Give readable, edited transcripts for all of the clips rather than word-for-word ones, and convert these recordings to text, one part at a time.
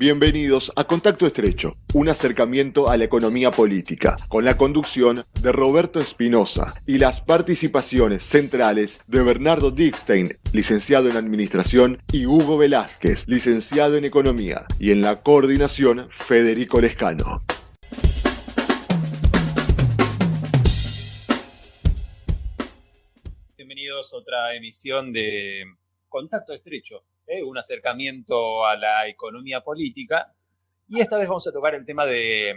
Bienvenidos a Contacto Estrecho, un acercamiento a la economía política, con la conducción de Roberto Espinosa y las participaciones centrales de Bernardo Dickstein, licenciado en Administración, y Hugo Velázquez, licenciado en Economía, y en la coordinación Federico Lescano. Bienvenidos a otra emisión de Contacto Estrecho, un acercamiento a la economía política, y esta vez vamos a tocar el tema de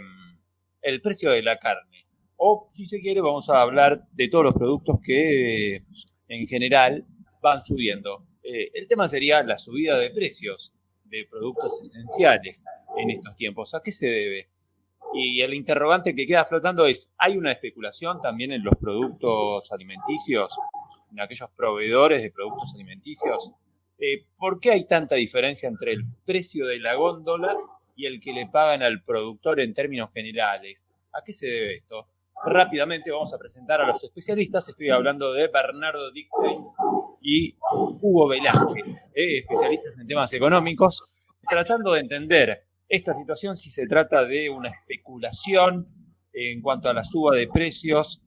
el precio de la carne, o si se quiere vamos a hablar de todos los productos que en general van subiendo. El tema sería la subida de precios de productos esenciales en estos tiempos. ¿A qué se debe? Y el interrogante que queda flotando es, ¿hay una especulación también en los productos alimenticios, en aquellos proveedores de productos alimenticios? ¿Por qué hay tanta diferencia entre el precio de la góndola y el que le pagan al productor en términos generales? ¿A qué se debe esto? Rápidamente vamos a presentar a los especialistas. Estoy hablando de Bernardo Dickstein y Hugo Velázquez, especialistas en temas económicos, tratando de entender esta situación, si se trata de una especulación en cuanto a la suba de precios.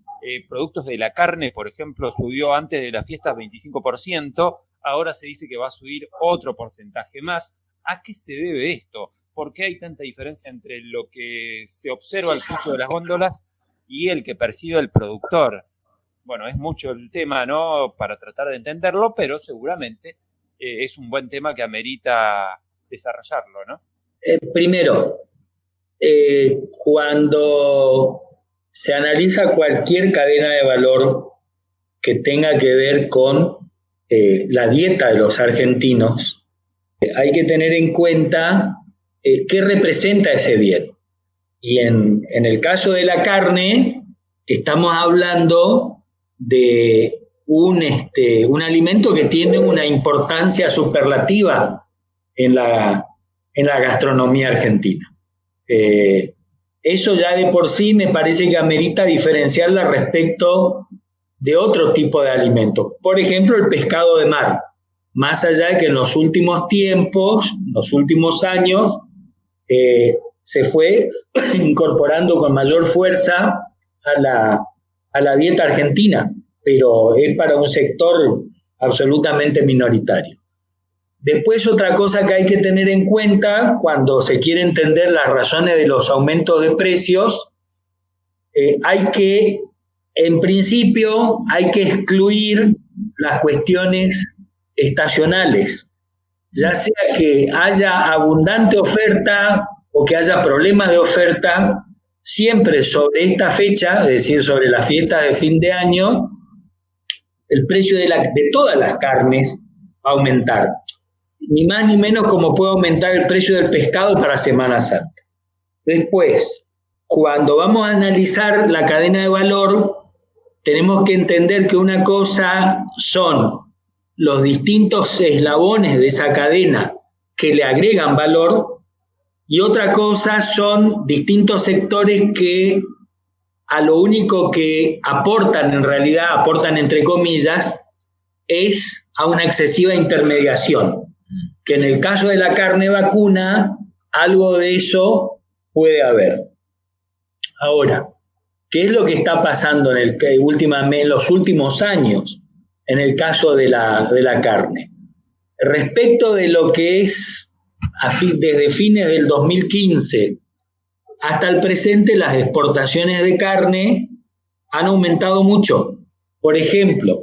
Productos de la carne, por ejemplo, subió antes de las fiestas 25%, ahora se dice que va a subir otro porcentaje más. ¿A qué se debe esto? ¿Por qué hay tanta diferencia entre lo que se observa al precio de las góndolas y el que percibe el productor? Bueno, es mucho el tema, ¿no?, para tratar de entenderlo, pero seguramente es un buen tema que amerita desarrollarlo, ¿no? Primero, cuando se analiza cualquier cadena de valor que tenga que ver con la dieta de los argentinos, hay que tener en cuenta qué representa ese bien. Y en el caso de la carne, estamos hablando de un alimento que tiene una importancia superlativa en la gastronomía argentina. Eso ya de por sí me parece que amerita diferenciarla respecto de otro tipo de alimentos. Por ejemplo, el pescado de mar. Más allá de que en los últimos tiempos, los últimos años, se fue incorporando con mayor fuerza a la dieta argentina, pero es para un sector absolutamente minoritario. Después, otra cosa que hay que tener en cuenta cuando se quiere entender las razones de los aumentos de precios, en principio, hay que excluir las cuestiones estacionales, ya sea que haya abundante oferta o que haya problemas de oferta. Siempre sobre esta fecha, es decir, sobre las fiestas de fin de año, el precio de todas las carnes va a aumentar. Ni más ni menos como puede aumentar el precio del pescado para Semana Santa. Después, cuando vamos a analizar la cadena de valor, tenemos que entender que una cosa son los distintos eslabones de esa cadena que le agregan valor, y otra cosa son distintos sectores que a lo único que aportan, en realidad aportan entre comillas, es a una excesiva intermediación, que en el caso de la carne vacuna, algo de eso puede haber. Ahora, ¿qué es lo que está pasando en los últimos años en el caso de la carne? Respecto de lo que es desde fines del 2015 hasta el presente, las exportaciones de carne han aumentado mucho. Por ejemplo,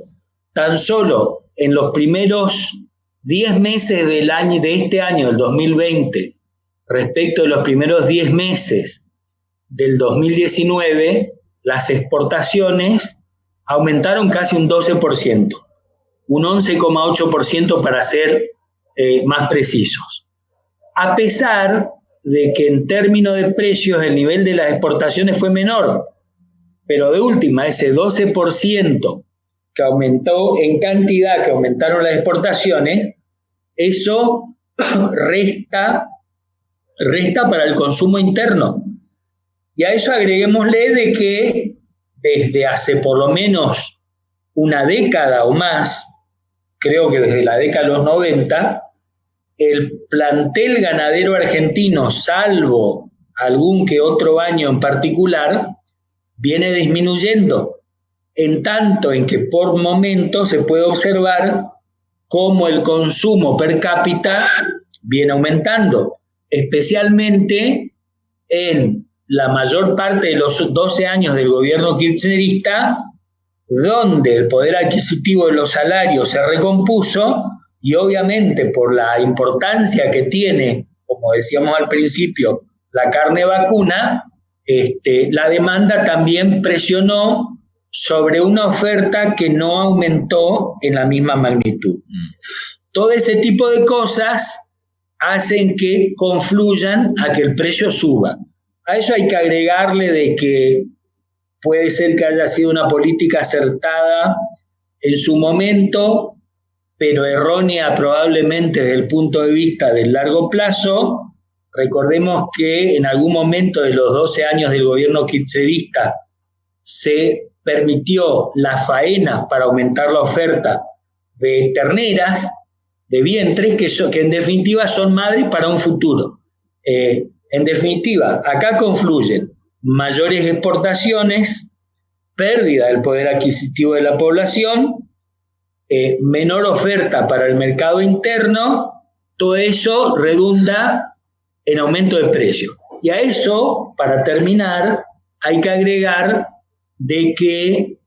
tan solo en los primeros 10 meses de este año, del 2020, respecto de los primeros 10 meses del 2019, las exportaciones aumentaron casi un 12%, un 11,8% para ser más precisos. A pesar de que en términos de precios el nivel de las exportaciones fue menor, pero de última, ese 12% que aumentó en cantidad, que aumentaron las exportaciones, eso resta para el consumo interno. Y a eso agreguémosle de que desde hace por lo menos una década o más, creo que desde la década de los 90, el plantel ganadero argentino, salvo algún que otro año en particular, viene disminuyendo, en tanto en que por momentos se puede observar cómo el consumo per cápita viene aumentando, especialmente en la mayor parte de los 12 años del gobierno kirchnerista, donde el poder adquisitivo de los salarios se recompuso y obviamente por la importancia que tiene, como decíamos al principio, la carne vacuna, la demanda también presionó sobre una oferta que no aumentó en la misma magnitud. Todo ese tipo de cosas hacen que confluyan a que el precio suba. A eso hay que agregarle de que puede ser que haya sido una política acertada en su momento, pero errónea probablemente desde el punto de vista del largo plazo. Recordemos que en algún momento de los 12 años del gobierno kirchnerista se permitió la faena para aumentar la oferta de terneras, de vientres, que en definitiva son madres para un futuro. En definitiva, acá confluyen mayores exportaciones, pérdida del poder adquisitivo de la población, menor oferta para el mercado interno, todo eso redunda en aumento de precios. Y a eso, para terminar, hay que agregar de que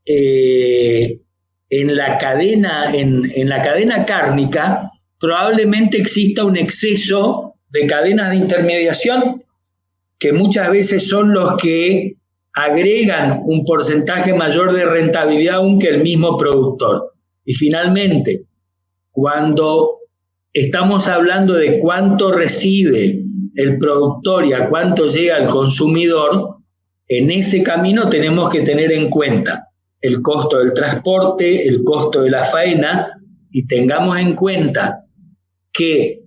en la cadena cárnica probablemente exista un exceso de cadenas de intermediación que muchas veces son los que agregan un porcentaje mayor de rentabilidad aún que el mismo productor. Y finalmente, cuando estamos hablando de cuánto recibe el productor y a cuánto llega el consumidor, en ese camino tenemos que tener en cuenta el costo del transporte, el costo de la faena, y tengamos en cuenta que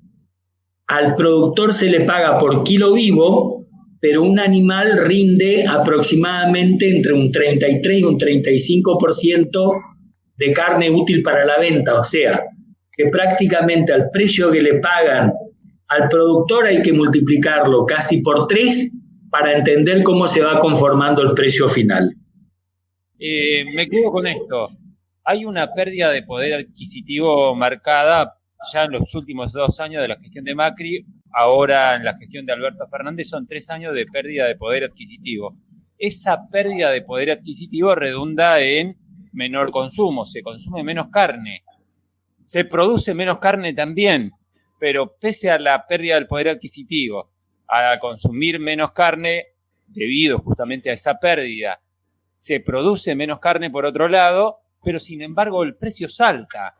al productor se le paga por kilo vivo, pero un animal rinde aproximadamente entre un 33 y un 35% de carne útil para la venta, o sea, que prácticamente al precio que le pagan al productor hay que multiplicarlo casi por 3 para entender cómo se va conformando el precio final. Me quedo con esto. Hay una pérdida de poder adquisitivo marcada ya en los últimos 2 años de la gestión de Macri, ahora en la gestión de Alberto Fernández son 3 años de pérdida de poder adquisitivo. Esa pérdida de poder adquisitivo redunda en menor consumo, se consume menos carne, se produce menos carne también, pero pese a la pérdida del poder adquisitivo, a consumir menos carne, debido justamente a esa pérdida, se produce menos carne por otro lado, pero sin embargo el precio salta.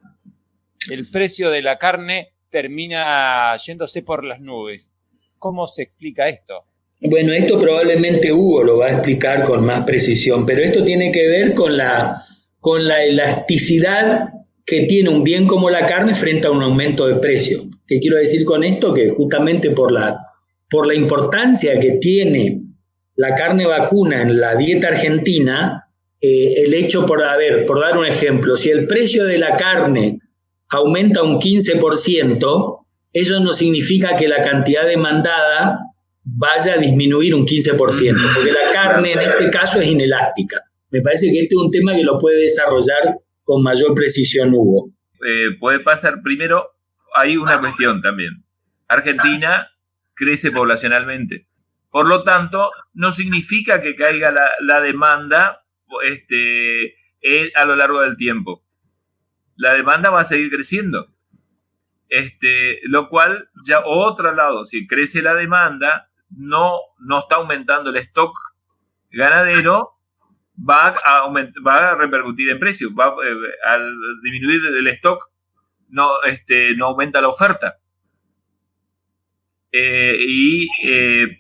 El precio de la carne termina yéndose por las nubes. ¿Cómo se explica esto? Bueno, esto probablemente Hugo lo va a explicar con más precisión, pero esto tiene que ver con la elasticidad que tiene un bien como la carne frente a un aumento de precio. ¿Qué quiero decir con esto? Que justamente por la importancia que tiene la carne vacuna en la dieta argentina, el hecho por dar un ejemplo, si el precio de la carne aumenta un 15%, eso no significa que la cantidad demandada vaya a disminuir un 15%, porque la carne en este caso es inelástica. Me parece que este es un tema que lo puede desarrollar con mayor precisión Hugo. Puede pasar, primero, hay una cuestión también. Argentina crece poblacionalmente. Por lo tanto, no significa que caiga la demanda a lo largo del tiempo. La demanda va a seguir creciendo. Lo cual, ya otro lado, si crece la demanda, no está aumentando el stock ganadero, va a repercutir en precios. Al disminuir el stock, no aumenta la oferta.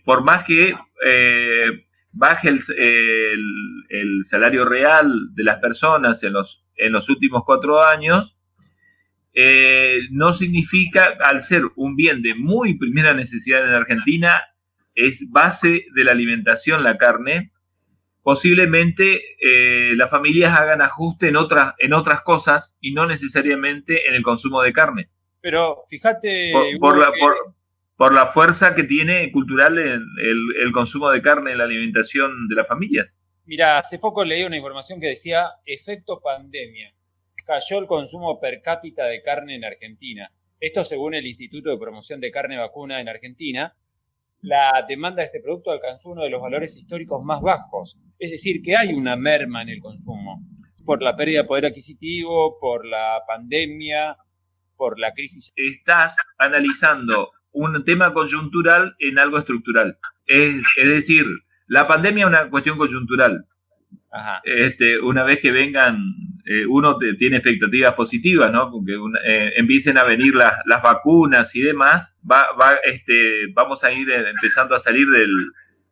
Por más que baje el salario real de las personas en los últimos 4 años, no significa, al ser un bien de muy primera necesidad en Argentina, es base de la alimentación la carne, posiblemente las familias hagan ajuste en otras cosas y no necesariamente en el consumo de carne. Pero fíjate, por la fuerza que tiene cultural el consumo de carne en la alimentación de las familias. Mira, hace poco leí una información que decía, efecto pandemia, cayó el consumo per cápita de carne en Argentina. Esto según el Instituto de Promoción de Carne Vacuna en Argentina. La demanda de este producto alcanzó uno de los valores históricos más bajos. Es decir, que hay una merma en el consumo por la pérdida de poder adquisitivo, por la pandemia, por la crisis. Estás analizando un tema coyuntural en algo estructural. Es decir, la pandemia es una cuestión coyuntural. Ajá. Una vez que vengan, uno tiene expectativas positivas, ¿no? Porque empiecen a venir las vacunas y demás, vamos a ir empezando a salir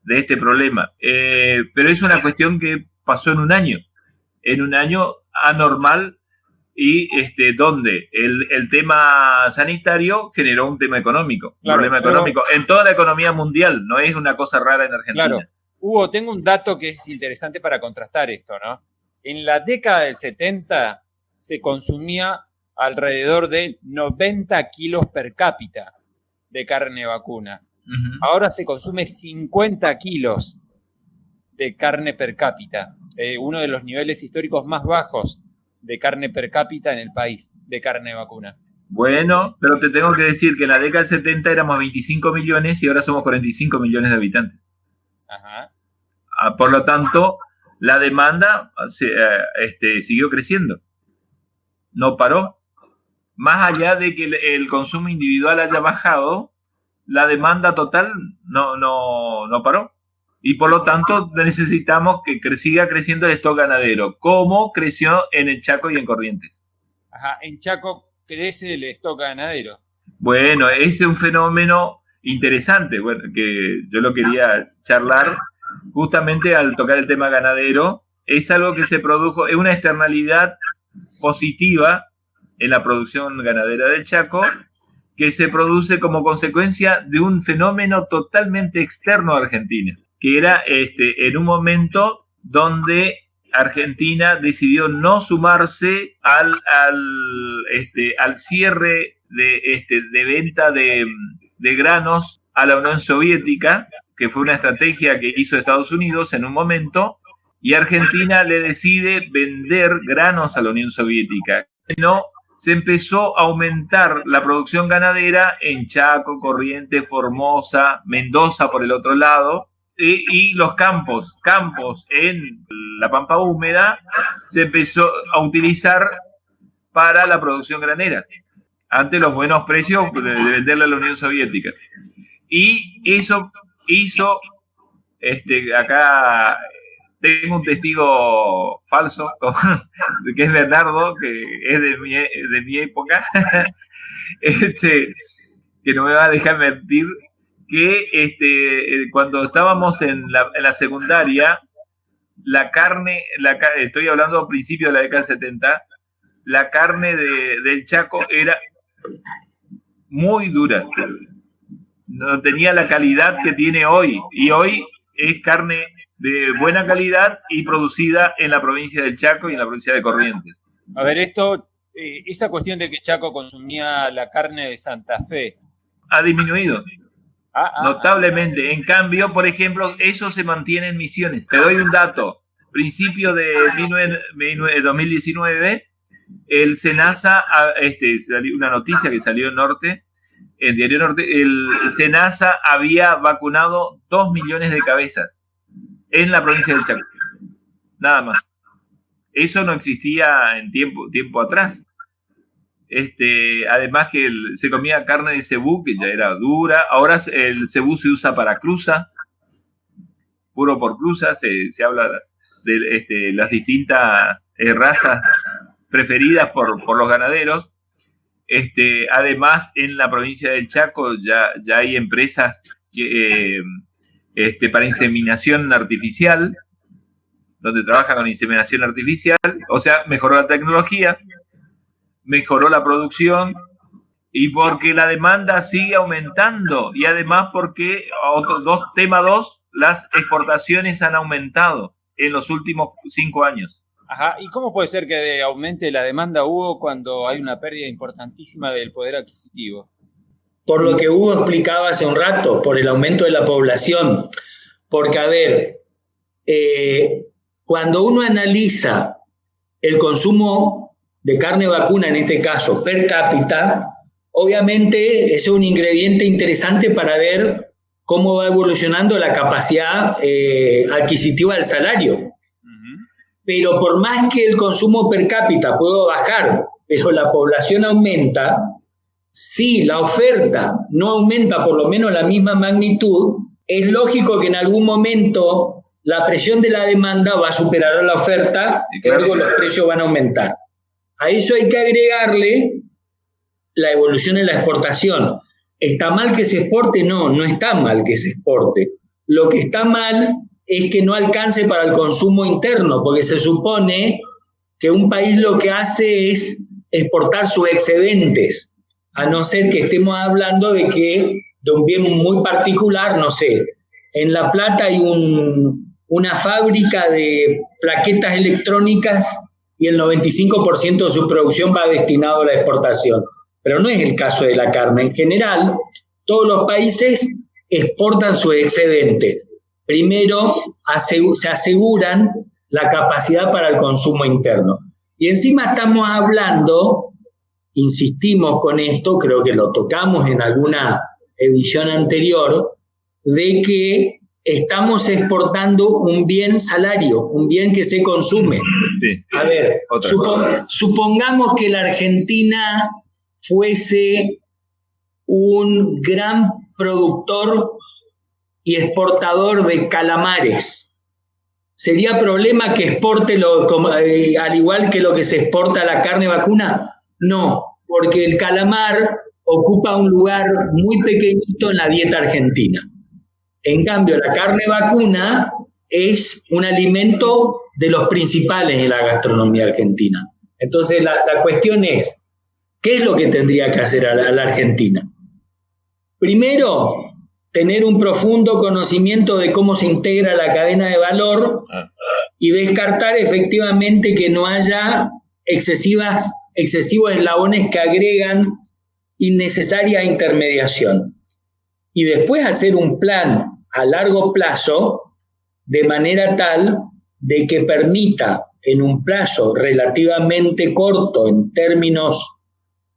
de este problema. Pero es una cuestión que pasó en un año anormal, y donde el tema sanitario generó un tema económico, claro, un problema económico en toda la economía mundial, no es una cosa rara en Argentina. Claro. Hugo, tengo un dato que es interesante para contrastar esto, ¿no? En la década del 70 se consumía alrededor de 90 kilos per cápita de carne vacuna. Uh-huh. Ahora se consume 50 kilos de carne per cápita, uno de los niveles históricos más bajos de carne per cápita en el país, de carne vacuna. Bueno, pero te tengo que decir que en la década del 70 éramos 25 millones y ahora somos 45 millones de habitantes. Ajá. Por lo tanto, la demanda siguió creciendo. No paró. Más allá de que el consumo individual haya bajado, la demanda total no paró. Y por lo tanto necesitamos que siga creciendo el stock ganadero, como creció en el Chaco y en Corrientes. Ajá, en Chaco crece el stock ganadero. Bueno, ese es un fenómeno interesante, bueno, que yo lo quería charlar justamente al tocar el tema ganadero. Es algo que se produjo, es una externalidad positiva en la producción ganadera del Chaco, que se produce como consecuencia de un fenómeno totalmente externo a Argentina, que era en un momento donde Argentina decidió no sumarse al cierre de venta de granos a la Unión Soviética, que fue una estrategia que hizo Estados Unidos en un momento, y Argentina le decide vender granos a la Unión Soviética. No, se empezó a aumentar la producción ganadera en Chaco, Corrientes, Formosa, Mendoza por el otro lado, y los campos en la Pampa Húmeda se empezó a utilizar para la producción granera, ante los buenos precios de venderle a la Unión Soviética. Y eso hizo, acá tengo un testigo falso, que es Bernardo, que es de mi época, que no me va a dejar mentir, que cuando estábamos en la secundaria, la carne, estoy hablando a principios de la década del 70, la carne del Chaco era muy dura. No tenía la calidad que tiene hoy, y hoy es carne de buena calidad y producida en la provincia del Chaco y en la provincia de Corrientes. A ver, esa cuestión de que Chaco consumía la carne de Santa Fe ha disminuido notablemente. En cambio, por ejemplo, eso se mantiene en Misiones. Te doy un dato. Principio de 2019, el SENASA, una noticia que salió en Norte, en Diario Norte, el SENASA había vacunado 2 millones de cabezas en la provincia del Chaco. Nada más. Eso no existía en tiempo atrás. Además que se comía carne de cebú, que ya era dura. Ahora el cebú se usa para cruza, puro por cruza. Se habla de las distintas razas preferidas por los ganaderos. Además, en la provincia del Chaco ya hay empresas para inseminación artificial, donde trabajan con inseminación artificial. O sea, mejoró la tecnología, mejoró la producción, y porque la demanda sigue aumentando, y además porque, tema 2, las exportaciones han aumentado en los últimos 5 años. Ajá, ¿y cómo puede ser que aumente la demanda, Hugo, cuando hay una pérdida importantísima del poder adquisitivo? Por lo que Hugo explicaba hace un rato, por el aumento de la población. Porque, a ver, cuando uno analiza el consumo de carne vacuna, en este caso per cápita, obviamente es un ingrediente interesante para ver cómo va evolucionando la capacidad adquisitiva del salario. Pero por más que el consumo per cápita pueda bajar, pero la población aumenta, si la oferta no aumenta por lo menos la misma magnitud, es lógico que en algún momento la presión de la demanda va a superar a la oferta y luego los precios van a aumentar. A eso hay que agregarle la evolución en la exportación. ¿Está mal que se exporte? No, no está mal que se exporte. Lo que está mal es que no alcance para el consumo interno, porque se supone que un país lo que hace es exportar sus excedentes, a no ser que estemos hablando de un bien muy particular, no sé. En La Plata hay una fábrica de plaquetas electrónicas y el 95% de su producción va destinado a la exportación. Pero no es el caso de la carne. En general, todos los países exportan sus excedentes. Primero se aseguran la capacidad para el consumo interno. Y encima estamos hablando, insistimos con esto, creo que lo tocamos en alguna edición anterior, de que estamos exportando un bien salario, un bien que se consume. Sí. A ver, supongamos que la Argentina fuese un gran productor y exportador de calamares. ¿Sería problema que exporte al igual que lo que se exporta la carne vacuna? No, porque el calamar ocupa un lugar muy pequeñito en la dieta argentina. En cambio, la carne vacuna es un alimento de los principales en la gastronomía argentina. Entonces, la cuestión es, ¿qué es lo que tendría que hacer a la Argentina? Primero, tener un profundo conocimiento de cómo se integra la cadena de valor y descartar efectivamente que no haya excesivos eslabones que agregan innecesaria intermediación. Y después hacer un plan a largo plazo de manera tal de que permita en un plazo relativamente corto en términos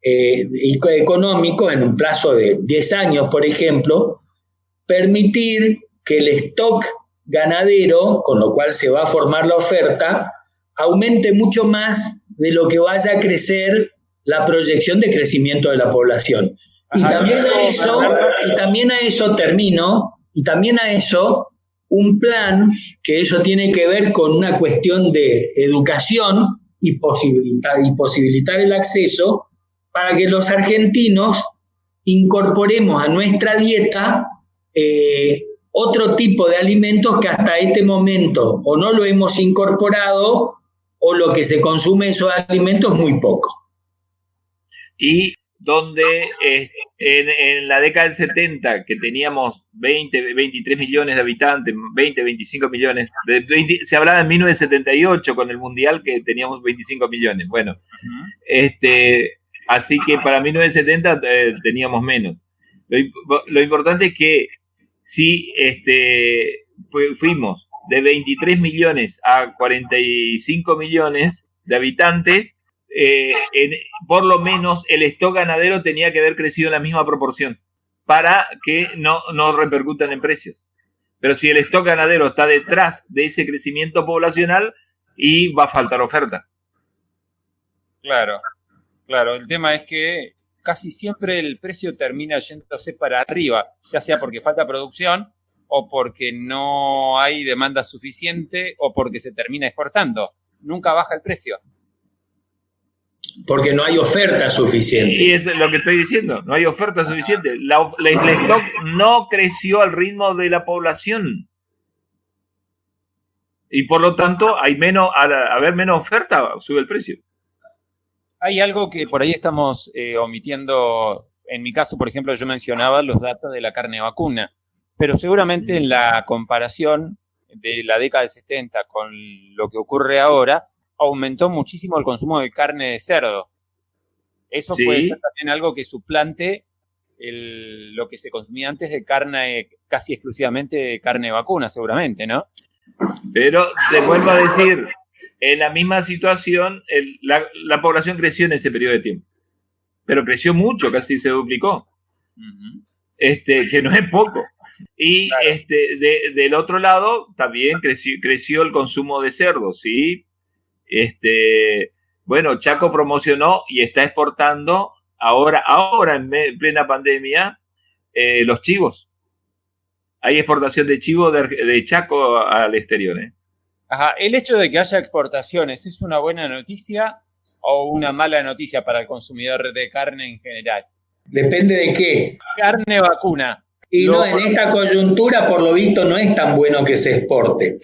económicos, en un plazo de 10 años, por ejemplo, permitir que el stock ganadero, con lo cual se va a formar la oferta, aumente mucho más de lo que vaya a crecer la proyección de crecimiento de la población. Y también a eso un plan que eso tiene que ver con una cuestión de educación y posibilitar el acceso para que los argentinos incorporemos a nuestra dieta otro tipo de alimentos que hasta este momento o no lo hemos incorporado o lo que se consume de esos alimentos es muy poco. Y donde en la década del 70, que teníamos 23 millones de habitantes, 25 millones, se hablaba en 1978 con el Mundial que teníamos 25 millones. Bueno, así que para 1970 teníamos menos. Lo importante es que si fuimos de 23 millones a 45 millones de habitantes, por lo menos el stock ganadero tenía que haber crecido en la misma proporción para que no repercutan en precios. Pero si el stock ganadero está detrás de ese crecimiento poblacional, y va a faltar oferta. Claro. El tema es que casi siempre el precio termina yéndose para arriba, ya sea porque falta producción o porque no hay demanda suficiente o porque se termina exportando. Nunca baja el precio. Porque no hay oferta suficiente. Y es lo que estoy diciendo, no hay oferta suficiente. El stock no creció al ritmo de la población. Y por lo tanto, al haber menos oferta, sube el precio. Hay algo que por ahí estamos omitiendo. En mi caso, por ejemplo, yo mencionaba los datos de la carne vacuna, pero seguramente en la comparación de la década del 70 con lo que ocurre ahora, aumentó muchísimo el consumo de carne de cerdo. Eso Sí. puede ser también algo que suplante lo que se consumía antes de carne, casi exclusivamente de carne de vacuna, seguramente, ¿no? Pero te vuelvo a decir, en la misma situación, la población creció en ese periodo de tiempo. Pero creció mucho, casi se duplicó. Uh-huh. Que no es poco. Y Claro. del otro lado, también creció el consumo de cerdo, ¿sí? Bueno, Chaco promocionó y está exportando ahora en plena pandemia, los chivos. Hay exportación de chivo de Chaco al exterior, ¿eh? Ajá. ¿El hecho de que haya exportaciones es una buena noticia o una mala noticia para el consumidor de carne en general? Depende de qué. Carne vacuna. Y no, en esta coyuntura, por lo visto, no es tan bueno que se exporte.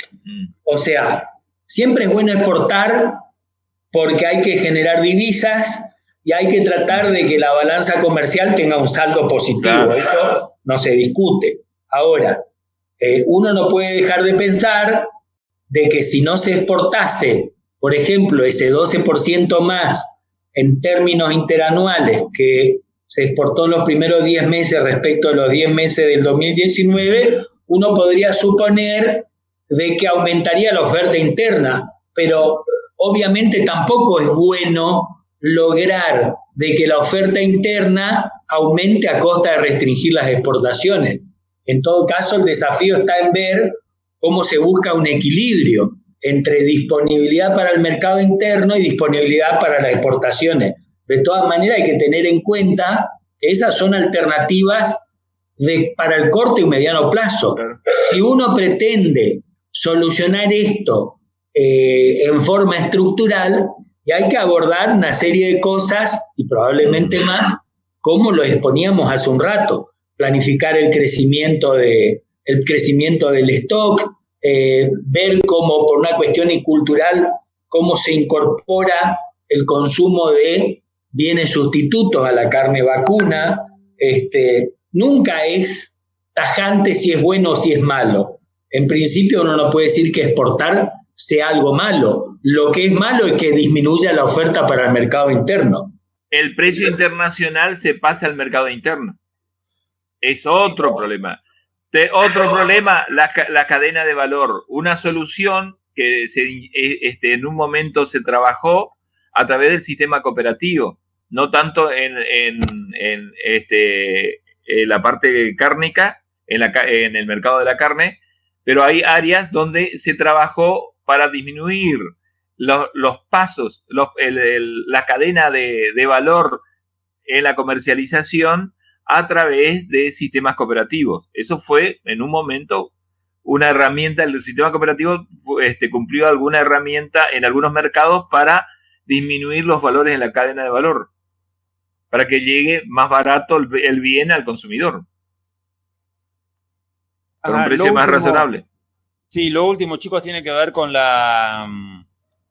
O sea, siempre es bueno exportar porque hay que generar divisas y hay que tratar de que la balanza comercial tenga un saldo positivo. Claro. Eso no se discute. Ahora, uno no puede dejar de pensar de que si no se exportase, por ejemplo, ese 12% más en términos interanuales que se exportó en los primeros 10 meses respecto a los 10 meses del 2019, uno podría suponer de que aumentaría la oferta interna, pero obviamente tampoco es bueno lograr de que la oferta interna aumente a costa de restringir las exportaciones. En todo caso, el desafío está en ver cómo se busca un equilibrio entre disponibilidad para el mercado interno y disponibilidad para las exportaciones. De todas maneras, hay que tener en cuenta que esas son alternativas para el corto y mediano plazo. Si uno pretende solucionar esto en forma estructural, y hay que abordar una serie de cosas, y probablemente más, como lo exponíamos hace un rato, planificar el crecimiento del stock, ver cómo, por una cuestión cultural, cómo se incorpora el consumo de bienes sustitutos a la carne vacuna. Nunca es tajante si es bueno o si es malo. En principio uno no puede decir que exportar sea algo malo. Lo que es malo es que disminuya la oferta para el mercado interno. El precio internacional se pasa al mercado interno. Es otro problema. Otro problema, la cadena de valor. Una solución que en un momento se trabajó a través del sistema cooperativo, no tanto en la parte cárnica, en el mercado de la carne, pero hay áreas donde se trabajó para disminuir los pasos, la cadena de valor en la comercialización a través de sistemas cooperativos. Eso fue, en un momento, una herramienta. El sistema cooperativo cumplió alguna herramienta en algunos mercados para disminuir los valores en la cadena de valor, para que llegue más barato el bien al consumidor, por un precio más razonable. Sí, lo último, chicos, tiene que ver con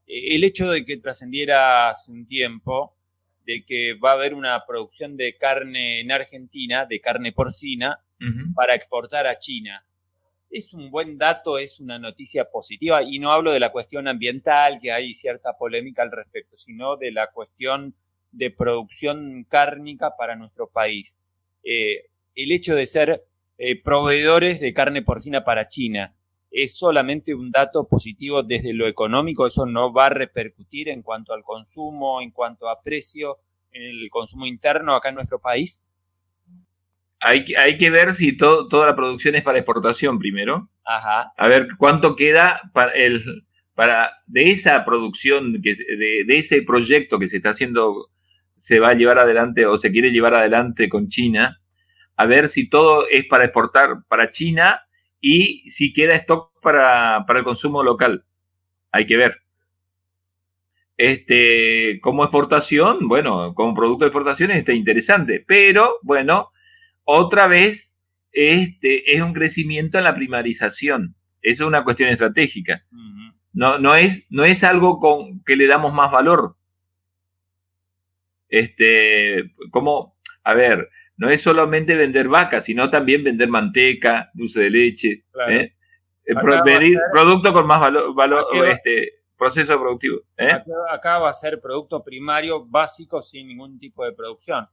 el hecho de que trascendiera hace un tiempo de que va a haber una producción de carne en Argentina, de carne porcina, para exportar a China. Es un buen dato, es una noticia positiva, y no hablo de la cuestión ambiental, que hay cierta polémica al respecto, sino de la cuestión de producción cárnica para nuestro país. El hecho de ser proveedores de carne porcina para China es solamente un dato positivo desde lo económico. Eso no va a repercutir en cuanto al consumo, en cuanto a precio, en el consumo interno acá en nuestro país. Hay que ver si toda la producción es para exportación primero. Ajá. A ver cuánto queda de esa producción, de ese proyecto que se está haciendo, se va a llevar adelante o se quiere llevar adelante con China. A ver si todo es para exportar para China y si queda stock para el consumo local. Hay que ver. Como exportación, bueno, como producto de exportación está interesante, pero bueno, otra vez es un crecimiento en la primarización. Eso es una cuestión estratégica. No es algo que le damos más valor. A ver, no es solamente vender vacas, sino también vender manteca, dulce de leche, claro. Producto con más valor. proceso productivo. Acá va a ser producto primario básico sin ningún tipo de producción.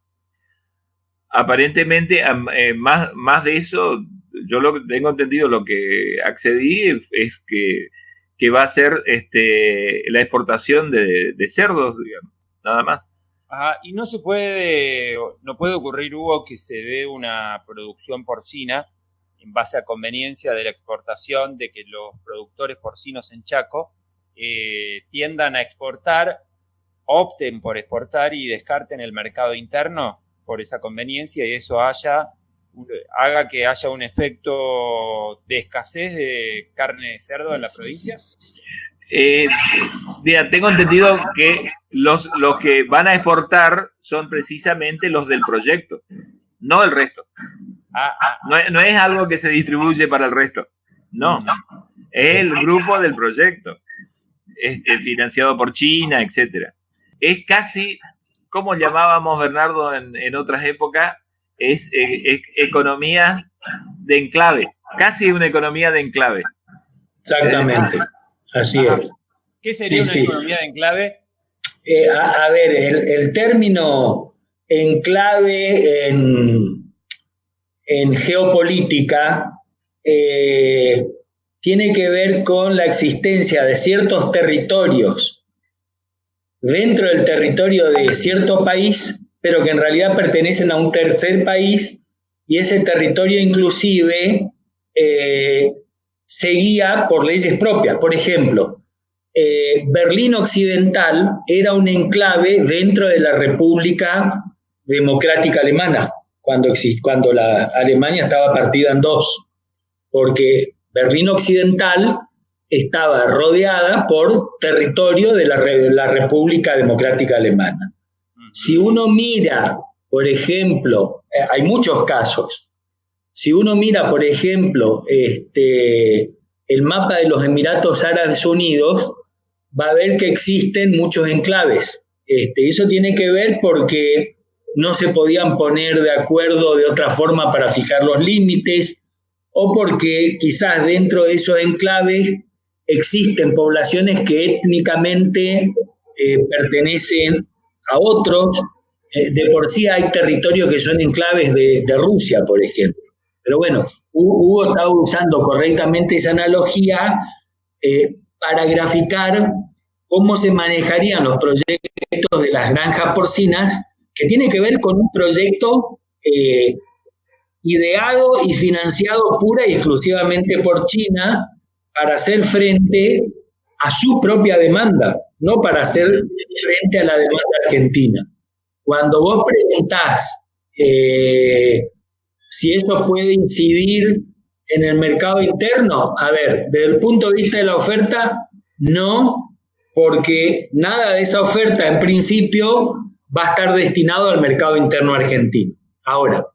Aparentemente, más de eso, yo lo que tengo entendido, lo que accedí es que va a ser la exportación de cerdos, digamos, nada más. Ajá, y no puede ocurrir, Hugo, que se dé una producción porcina en base a conveniencia de la exportación, de que los productores porcinos en Chaco tiendan a exportar, opten por exportar y descarten el mercado interno por esa conveniencia, y eso haga que haya un efecto de escasez de carne de cerdo en la provincia. Mira, tengo entendido que los que van a exportar son precisamente los del proyecto, no el resto. No es algo que se distribuye para el resto, no. Es el grupo del proyecto, financiado por China, etcétera. Es casi, como llamábamos, Bernardo, en otras épocas, es economías de enclave, casi una economía de enclave. Exactamente. Así es. ¿Qué sería una economía de enclave? A ver, el término enclave en geopolítica tiene que ver con la existencia de ciertos territorios dentro del territorio de cierto país, pero que en realidad pertenecen a un tercer país, y ese territorio inclusive se guía por leyes propias. Por ejemplo, Berlín Occidental era un enclave dentro de la República Democrática Alemana, cuando la Alemania estaba partida en dos, porque Berlín Occidental estaba rodeada por territorio de la República Democrática Alemana. Si uno mira, por ejemplo, hay muchos casos. Si uno mira, por ejemplo, el mapa de los Emiratos Árabes Unidos, va a ver que existen muchos enclaves. Eso tiene que ver porque no se podían poner de acuerdo de otra forma para fijar los límites, o porque quizás dentro de esos enclaves existen poblaciones que étnicamente pertenecen a otros. De por sí hay territorios que son enclaves de Rusia, por ejemplo. Pero bueno, Hugo estaba usando correctamente esa analogía para graficar cómo se manejarían los proyectos de las granjas porcinas, que tiene que ver con un proyecto ideado y financiado pura y exclusivamente por China para hacer frente a su propia demanda, no para hacer frente a la demanda argentina. Cuando vos preguntás si eso puede incidir en el mercado interno, a ver, desde el punto de vista de la oferta, no, porque nada de esa oferta en principio va a estar destinado al mercado interno argentino. Ahora,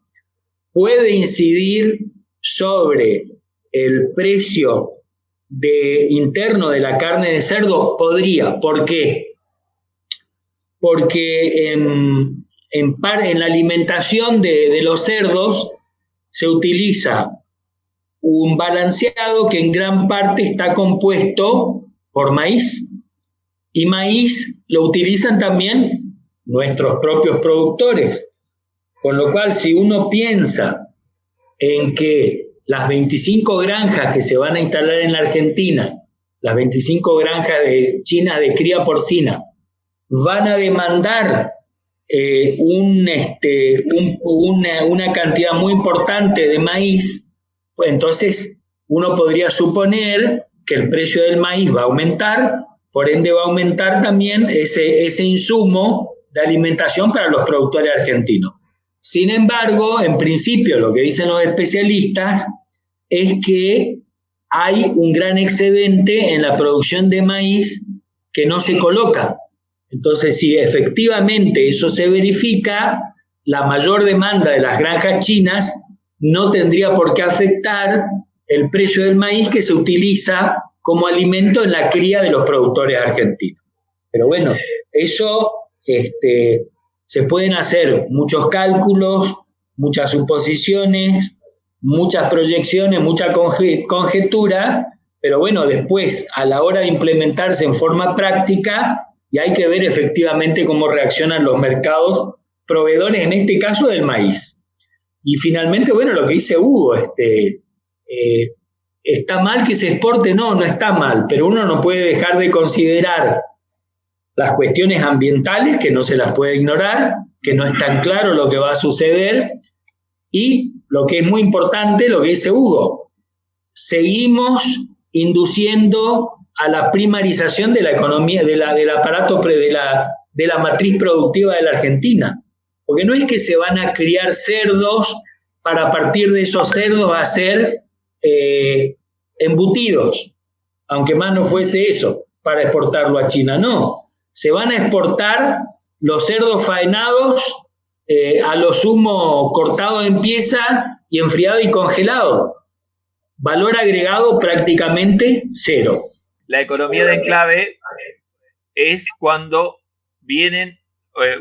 puede incidir sobre el precio interno de la carne de cerdo, podría. ¿Por qué? Porque en la alimentación de los cerdos se utiliza un balanceado que en gran parte está compuesto por maíz, y maíz lo utilizan también nuestros propios productores, con lo cual si uno piensa en que las 25 granjas que se van a instalar en la Argentina, las 25 granjas de China de cría porcina, van a demandar una cantidad muy importante de maíz, pues entonces uno podría suponer que el precio del maíz va a aumentar, por ende va a aumentar también ese insumo de alimentación para los productores argentinos. Sin embargo, en principio, lo que dicen los especialistas es que hay un gran excedente en la producción de maíz que no se coloca. Entonces, si efectivamente eso se verifica, la mayor demanda de las granjas chinas no tendría por qué afectar el precio del maíz que se utiliza como alimento en la cría de los productores argentinos. Pero bueno, eso se pueden hacer muchos cálculos, muchas suposiciones, muchas proyecciones, muchas conjeturas, pero bueno, después, a la hora de implementarse en forma práctica, y hay que ver efectivamente cómo reaccionan los mercados proveedores, en este caso del maíz. Y finalmente, bueno, lo que dice Hugo, ¿está mal que se exporte? No, no está mal, pero uno no puede dejar de considerar las cuestiones ambientales, que no se las puede ignorar, que no es tan claro lo que va a suceder, y lo que es muy importante, lo que dice Hugo, seguimos induciendo a la primarización de la economía, del aparato, de la matriz productiva de la Argentina. Porque no es que se van a criar cerdos para a partir de esos cerdos hacer embutidos, aunque más no fuese eso, para exportarlo a China, no. Se van a exportar los cerdos faenados, a lo sumo cortados en pieza y enfriado y congelado. Valor agregado prácticamente cero. La economía de enclave es cuando vienen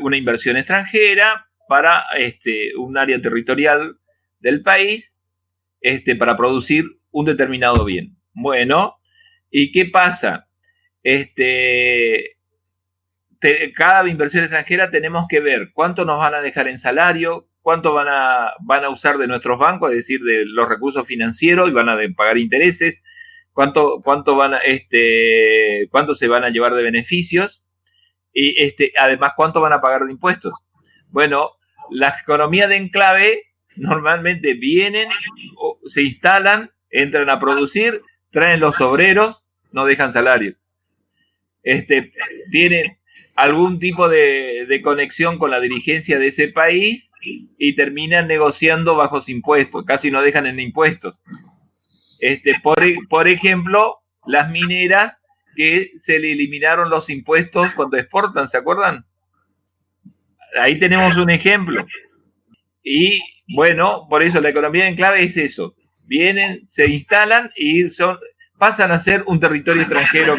una inversión extranjera para un área territorial del país para producir un determinado bien. Bueno, ¿y qué pasa? Cada inversión extranjera tenemos que ver cuánto nos van a dejar en salario, cuánto van a usar de nuestros bancos, es decir, de los recursos financieros, y van a pagar intereses, cuánto se van a llevar de beneficios, y además cuánto van a pagar de impuestos. Bueno, la economía de enclave normalmente vienen, se instalan, entran a producir, traen los obreros, no dejan salario. Tienen algún tipo de conexión con la dirigencia de ese país y terminan negociando bajos impuestos, casi no dejan en impuestos. Por ejemplo, las mineras que se le eliminaron los impuestos cuando exportan, ¿se acuerdan? Ahí tenemos un ejemplo. Y bueno, por eso la economía de enclave es eso. Vienen, se instalan y pasan a ser un territorio extranjero,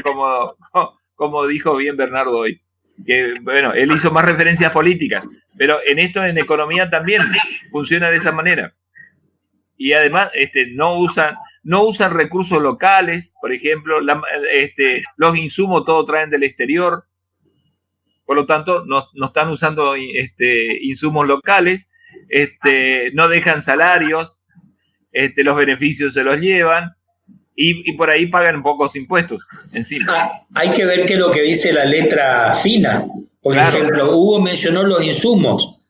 como dijo bien Bernardo hoy. Que bueno, él hizo más referencias políticas, pero en economía también funciona de esa manera. Y además no usan recursos locales, por ejemplo, los insumos todos traen del exterior, por lo tanto no están usando insumos locales, no dejan salarios, los beneficios se los llevan y por ahí pagan pocos impuestos encima. Hay que ver qué es lo que dice la letra fina. Por ejemplo, Hugo mencionó los insumos.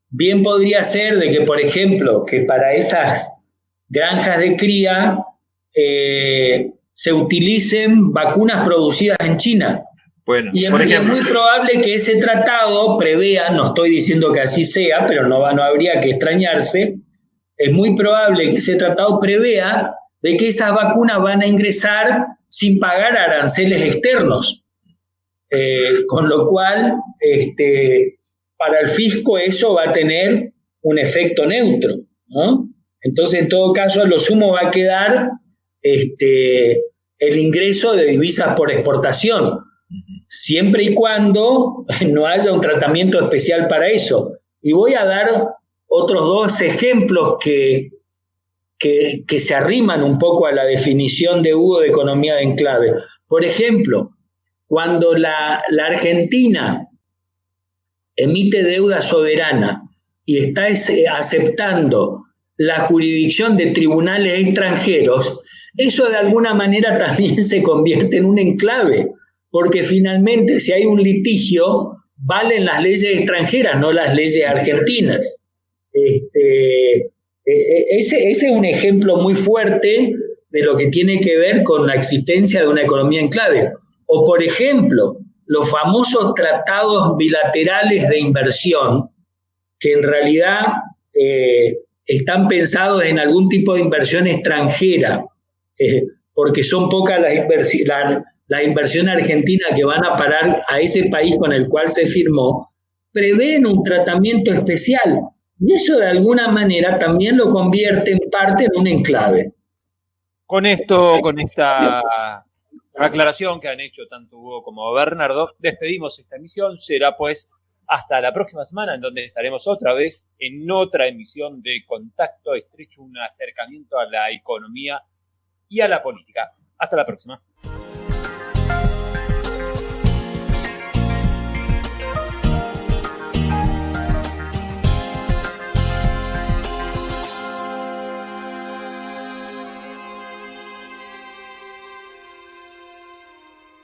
Bien podría ser de que, por ejemplo, que para esas granjas de cría se utilicen vacunas producidas en China. Bueno, y es muy probable que ese tratado prevea, no estoy diciendo que así sea, pero no habría que extrañarse, es muy probable que ese tratado prevea de que esas vacunas van a ingresar sin pagar aranceles externos. Con lo cual, para el fisco eso va a tener un efecto neutro, ¿no? Entonces, en todo caso, a lo sumo va a quedar el ingreso de divisas por exportación, siempre y cuando no haya un tratamiento especial para eso. Y voy a dar otros dos ejemplos que se arriman un poco a la definición de Hugo de economía de enclave. Por ejemplo, cuando la Argentina emite deuda soberana y está aceptando la jurisdicción de tribunales extranjeros, eso de alguna manera también se convierte en un enclave, porque finalmente si hay un litigio, valen las leyes extranjeras, no las leyes argentinas. Ese es un ejemplo muy fuerte de lo que tiene que ver con la existencia de una economía enclave. O, por ejemplo, los famosos tratados bilaterales de inversión, que en realidad están pensados en algún tipo de inversión extranjera, porque son pocas las inversiones argentinas que van a parar a ese país con el cual se firmó, prevén un tratamiento especial. Y eso de alguna manera también lo convierte en parte en un enclave. Con esta aclaración que han hecho tanto Hugo como Bernardo, despedimos esta emisión. Será pues hasta la próxima semana, en donde estaremos otra vez en otra emisión de Contacto Estrecho, un acercamiento a la economía y a la política. Hasta la próxima.